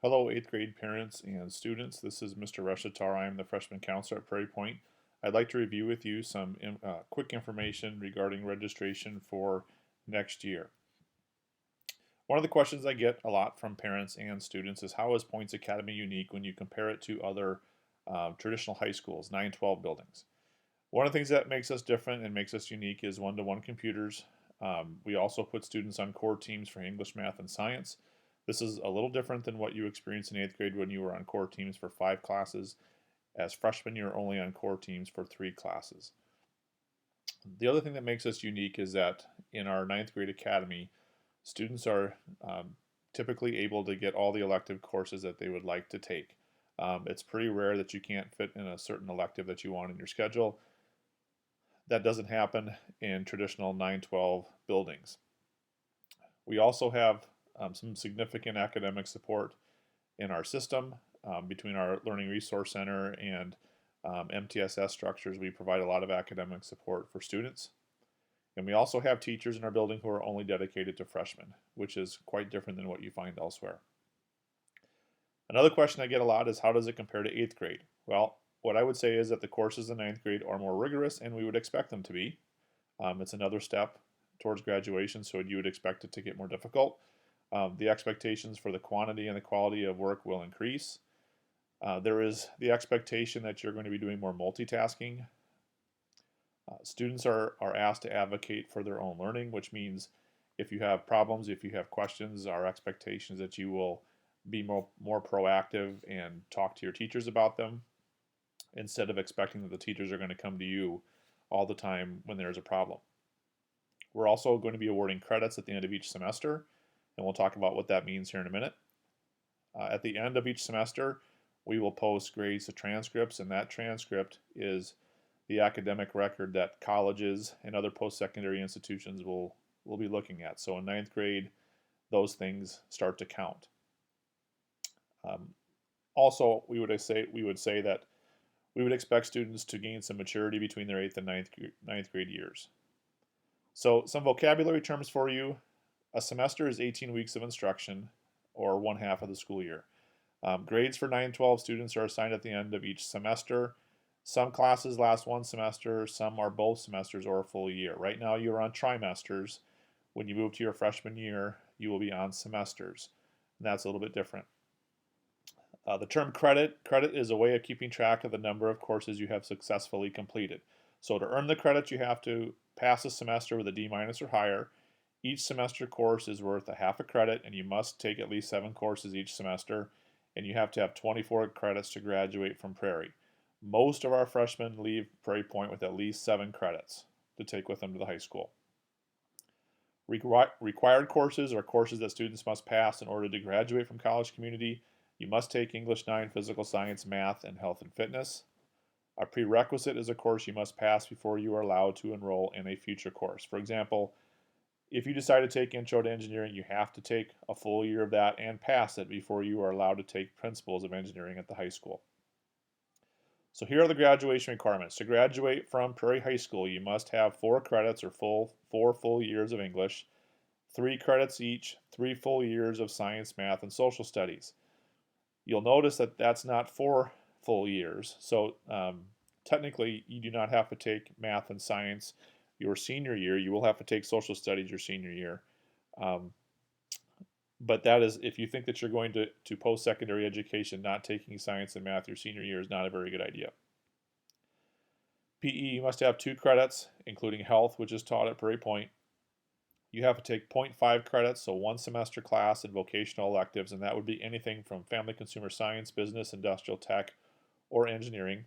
Hello, 8th grade parents and students. This is Mr. Reshitar. I am the freshman counselor at Prairie Point. I'd like to review with you some quick information regarding registration for next year. One of the questions I get a lot from parents and students is how is Points Academy unique when you compare it to other traditional high schools, 912 buildings? One of the things that makes us different and makes us unique is one-to-one computers. We also put students on core teams for English, math, and science. This is a little different than what you experienced in 8th grade when you were on core teams for 5 classes. As freshmen, you're only on core teams for 3 classes. The other thing that makes us unique is that in our 9th grade academy, students are typically able to get all the elective courses that they would like to take. It's pretty rare that you can't fit in a certain elective that you want in your schedule. That doesn't happen in traditional 912 buildings. We also have some significant academic support in our system between our Learning Resource Center and MTSS structures. We provide a lot of academic support for students. And we also have teachers in our building who are only dedicated to freshmen, which is quite different than what you find elsewhere. Another question I get a lot is how does it compare to 8th grade? Well, what I would say is that the courses in 9th grade are more rigorous, and we would expect them to be. It's another step towards graduation, so you would expect it to get more difficult. The expectations for the quantity and the quality of work will increase. There is the expectation that you're going to be doing more multitasking. Students are asked to advocate for their own learning, which means if you have problems, if you have questions, our expectation is that you will be more proactive and talk to your teachers about them instead of expecting that the teachers are going to come to you all the time when there's a problem. We're also going to be awarding credits at the end of each semester, and we'll talk about what that means here in a minute. At the end of each semester, we will post grades to transcripts, and that transcript is the academic record that colleges and other post-secondary institutions will be looking at. So in 9th grade, those things start to count. Also, we would say that we would expect students to gain some maturity between their 8th and ninth grade years. So some vocabulary terms for you. A semester is 18 weeks of instruction, or 1/2 of the school year. Grades for 9-12 students are assigned at the end of each semester. Some classes last one semester, some are both semesters or a full year. Right now you're on trimesters. When you move to your freshman year, you will be on semesters. And that's a little bit different. The term credit is a way of keeping track of the number of courses you have successfully completed. So to earn the credit, you have to pass a semester with a D- or higher. Each semester course is worth a 1/2 a credit, and you must take at least 7 courses each semester, and you have to have 24 credits to graduate from Prairie. Most of our freshmen leave Prairie Point with at least 7 credits to take with them to the high school. Required courses are courses that students must pass in order to graduate from college community. You must take English 9, physical science, math, and health and fitness. A prerequisite is a course you must pass before you are allowed to enroll in a future course. For example, if you decide to take Intro to Engineering, you have to take a full year of that and pass it before you are allowed to take Principles of Engineering at the high school. So here are the graduation requirements. To graduate from Prairie High School, you must have 4 credits or 4 full years of English, 3 credits each, 3 full years of science, math, and social studies. You'll notice that that's not 4 full years. So technically, you do not have to take math and science your senior year. You will have to take social studies your senior year. But that is, if you think that you're going to post-secondary education, not taking science and math your senior year is not a very good idea. PE, you must have 2 credits, including health, which is taught at Prairie Point. You have to take 0.5 credits, so 1 semester class in vocational electives, and that would be anything from family consumer science, business, industrial tech, or engineering.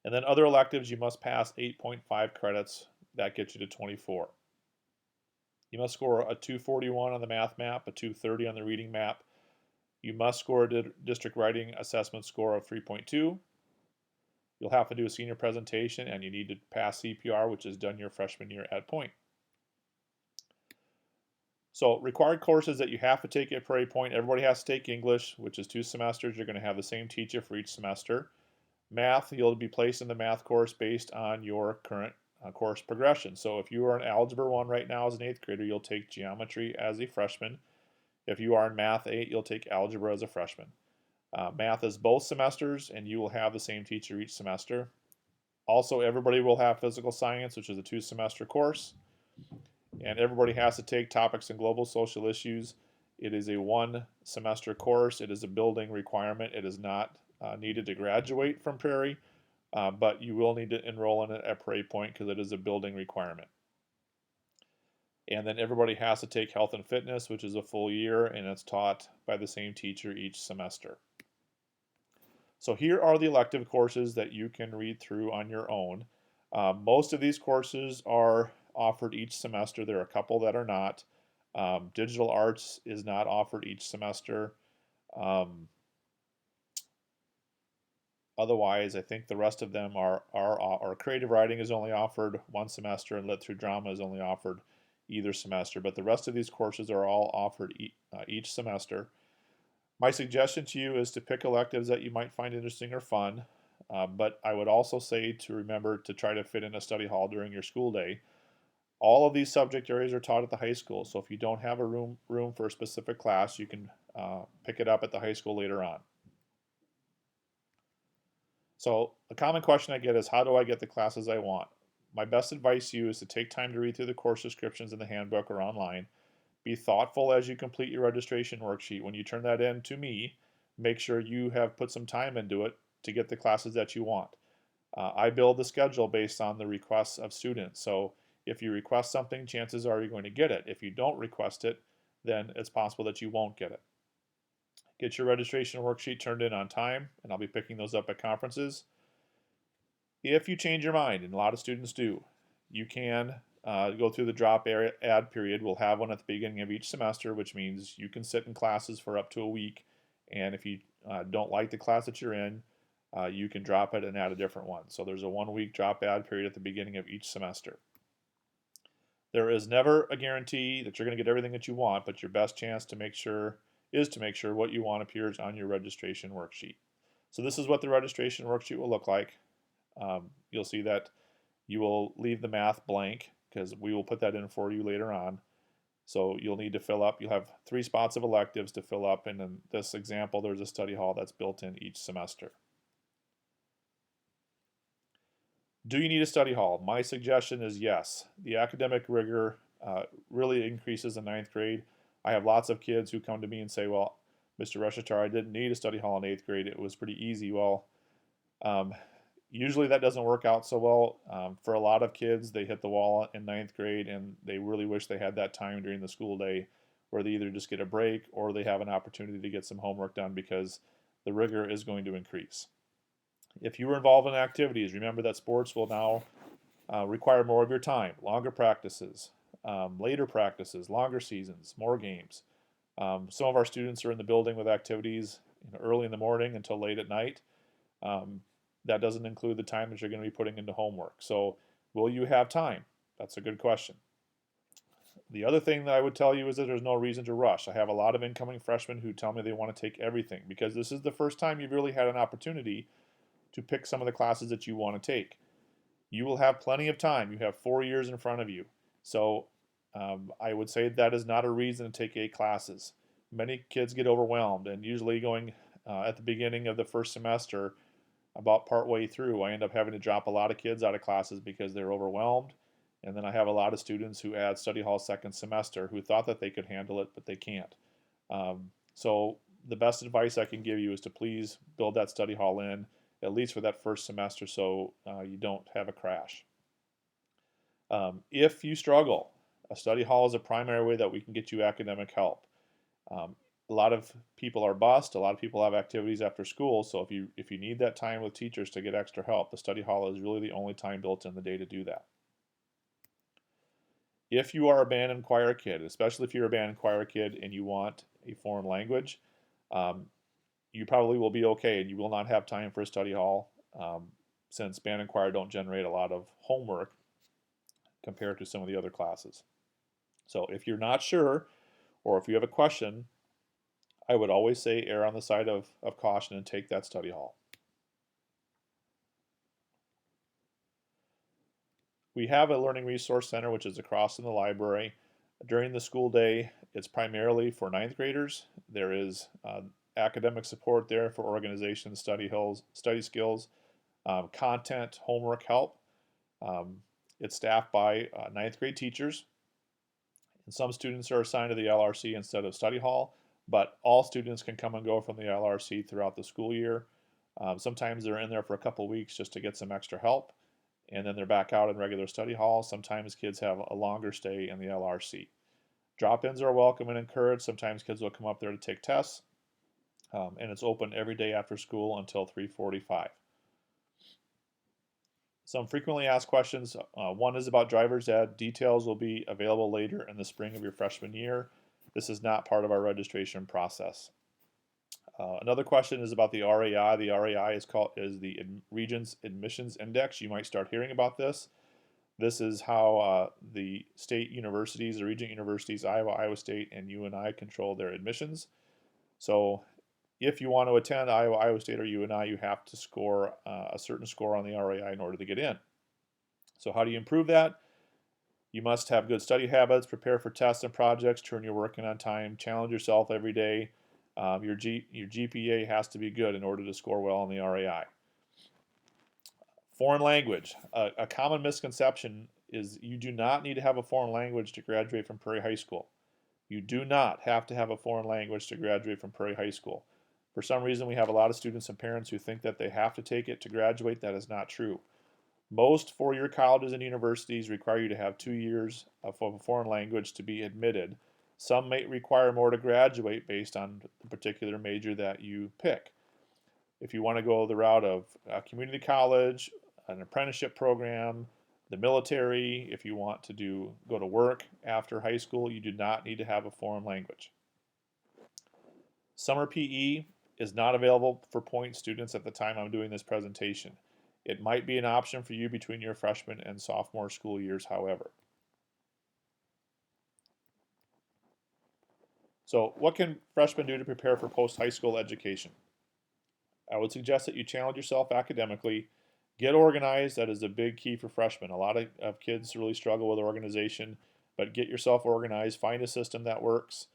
And then other electives, you must pass 8.5 credits. That gets you to 24. You must score a 241 on the math map, a 230 on the reading map. You must score a district writing assessment score of 3.2. You'll have to do a senior presentation, and you need to pass CPR, which is done your freshman year at Point. So required courses that you have to take at Prairie Point, everybody has to take English, which is 2 semesters. You're going to have the same teacher for each semester. Math, you'll be placed in the math course based on your current course progression. So if you are in Algebra 1 right now as an 8th grader, you'll take Geometry as a freshman. If you are in Math 8, you'll take Algebra as a freshman. Math is both semesters, and you will have the same teacher each semester. Also, everybody will have Physical Science, which is a 2-semester course, and everybody has to take Topics in Global Social Issues. It is a 1-semester course. It is a building requirement. It is not needed to graduate from Prairie, but you will need to enroll in it at Prairie Point because it is a building requirement. And then everybody has to take Health and Fitness, which is a full year, and it's taught by the same teacher each semester. So here are the elective courses that you can read through on your own. Most of these courses are offered each semester. There are a couple that are not. Digital arts is not offered each semester. Otherwise, I think the rest of them are creative writing is only offered one semester, and lit through drama is only offered either semester. But the rest of these courses are all offered each semester. My suggestion to you is to pick electives that you might find interesting or fun, but I would also say to remember to try to fit in a study hall during your school day. All of these subject areas are taught at the high school, so if you don't have a room for a specific class, you can pick it up at the high school later on. So a common question I get is, how do I get the classes I want? My best advice to you is to take time to read through the course descriptions in the handbook or online. Be thoughtful as you complete your registration worksheet. When you turn that in to me, make sure you have put some time into it to get the classes that you want. I build the schedule based on the requests of students. So if you request something, chances are you're going to get it. If you don't request it, then it's possible that you won't get it. Get your registration worksheet turned in on time, and I'll be picking those up at conferences. If you change your mind, and a lot of students do, you can go through the drop add period. We'll have one at the beginning of each semester, which means you can sit in classes for up to a week. And if you don't like the class that you're in, you can drop it and add a different one. So there's a 1-week drop add period at the beginning of each semester. There is never a guarantee that you're going to get everything that you want, but your best chance to make sure what you want appears on your registration worksheet. So this is what the registration worksheet will look like. You'll see that you will leave the math blank because we will put that in for you later on. So you'll need to fill up. You'll have 3 spots of electives to fill up, and in this example, there's a study hall that's built in each semester. Do you need a study hall? My suggestion is yes. The academic rigor really increases in 9th grade. I have lots of kids who come to me and say, well, Mr. Reshitar, I didn't need a study hall in 8th grade. It was pretty easy. Well, usually that doesn't work out so well. For a lot of kids, they hit the wall in 9th grade, and they really wish they had that time during the school day where they either just get a break or they have an opportunity to get some homework done because the rigor is going to increase. If you were involved in activities, remember that sports will now require more of your time, longer practices, later practices, longer seasons, more games. Some of our students are in the building with activities early in the morning until late at night. That doesn't include the time that you're going to be putting into homework. So will you have time? That's a good question. The other thing that I would tell you is that there's no reason to rush. I have a lot of incoming freshmen who tell me they want to take everything because this is the first time you've really had an opportunity to pick some of the classes that you want to take. You will have plenty of time. You have 4 years in front of you. So I would say that is not a reason to take 8 classes. Many kids get overwhelmed, and usually going at the beginning of the first semester, about partway through, I end up having to drop a lot of kids out of classes because they're overwhelmed. And then I have a lot of students who add study hall second semester who thought that they could handle it, but they can't. So the best advice I can give you is to please build that study hall in, at least for that first semester, so you don't have a crash. If you struggle, a study hall is a primary way that we can get you academic help. A lot of people are bused. A lot of people have activities after school, so if you need that time with teachers to get extra help, the study hall is really the only time built in the day to do that. If you are a band and choir kid, especially if you're a band and choir kid and you want a foreign language, you probably will be okay, and you will not have time for a study hall since band and choir don't generate a lot of homework compared to some of the other classes. So if you're not sure, or if you have a question, I would always say err on the side of caution and take that study hall. We have a Learning Resource Center, which is across in the library. During the school day, it's primarily for ninth graders. There is academic support there for organization, study skills, content, homework help. Um, it's staffed by ninth grade teachers, and some students are assigned to the LRC instead of study hall, but all students can come and go from the LRC throughout the school year. Sometimes they're in there for a couple weeks just to get some extra help, and then they're back out in regular study hall. Sometimes kids have a longer stay in the LRC. Drop-ins are welcome and encouraged. Sometimes kids will come up there to take tests, and it's open every day after school until 3:45. Some frequently asked questions. One is about driver's ed. Details will be available later in the spring of your freshman year. This is not part of our registration process. Another question is about the RAI. The RAI is the Regents Admissions Index. You might start hearing about this. This is how the state universities, the Regent universities, Iowa, Iowa State, and UNI control their admissions. So if you want to attend Iowa, Iowa State, or UNI, you have to score a certain score on the RAI in order to get in. So how do you improve that? You must have good study habits, prepare for tests and projects, turn your work in on time, challenge yourself every day. Your GPA has to be good in order to score well on the RAI. Foreign language. A common misconception is you do not need to have a foreign language to graduate from Prairie High School. You do not have to have a foreign language to graduate from Prairie High School. For some reason, we have a lot of students and parents who think that they have to take it to graduate. That is not true. Most four-year colleges and universities require you to have 2 years of a foreign language to be admitted. Some may require more to graduate based on the particular major that you pick. If you want to go the route of a community college, an apprenticeship program, the military, if you want to go to work after high school, you do not need to have a foreign language. Summer PE is not available for point students at the time I'm doing this presentation. It might be an option for you between your freshman and sophomore school years, however. So what can freshmen do to prepare for post-high school education? I would suggest that you challenge yourself academically. Get organized. That is a big key for freshmen. A lot of kids really struggle with organization, but get yourself organized. Find a system that works.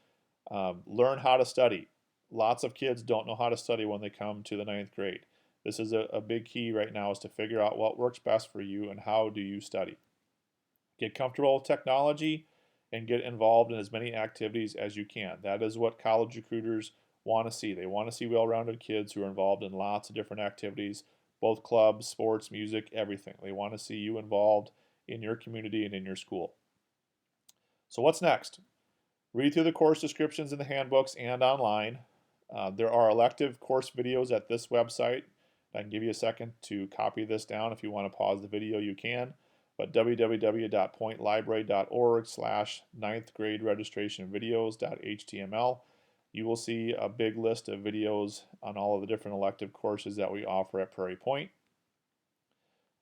Learn how to study. Lots of kids don't know how to study when they come to the ninth grade. This is a big key right now, is to figure out what works best for you and how do you study. Get comfortable with technology and get involved in as many activities as you can. That is what college recruiters want to see. They want to see well-rounded kids who are involved in lots of different activities, both clubs, sports, music, everything. They want to see you involved in your community and in your school. So what's next? Read through the course descriptions in the handbooks and online. There are elective course videos at this website. I can give you a second to copy this down. If you want to pause the video, you can. But www.pointlibrary.org/ninth grade registration videos.html. You will see a big list of videos on all of the different elective courses that we offer at Prairie Point.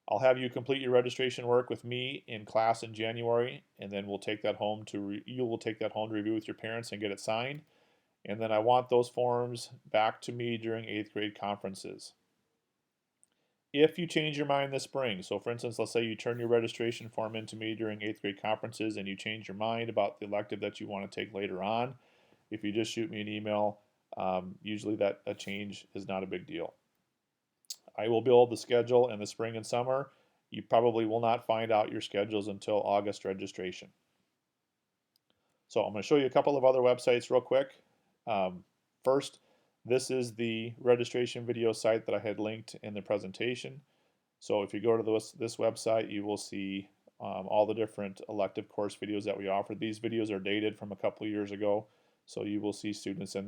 I'll have you complete your registration work with me in class in January, and then we'll take that home you will take that home to review with your parents and get it signed. And then I want those forms back to me during 8th grade conferences. If you change your mind this spring, so for instance, let's say you turn your registration form into me during 8th grade conferences and you change your mind about the elective that you want to take later on, if you just shoot me an email, usually that a change is not a big deal. I will build the schedule in the spring and summer. You probably will not find out your schedules until August registration. So I'm going to show you a couple of other websites real quick. First, this is the registration video site that I had linked in the presentation. So if you go to this website, you will see all the different elective course videos that we offer. These videos are dated from a couple years ago, so you will see students in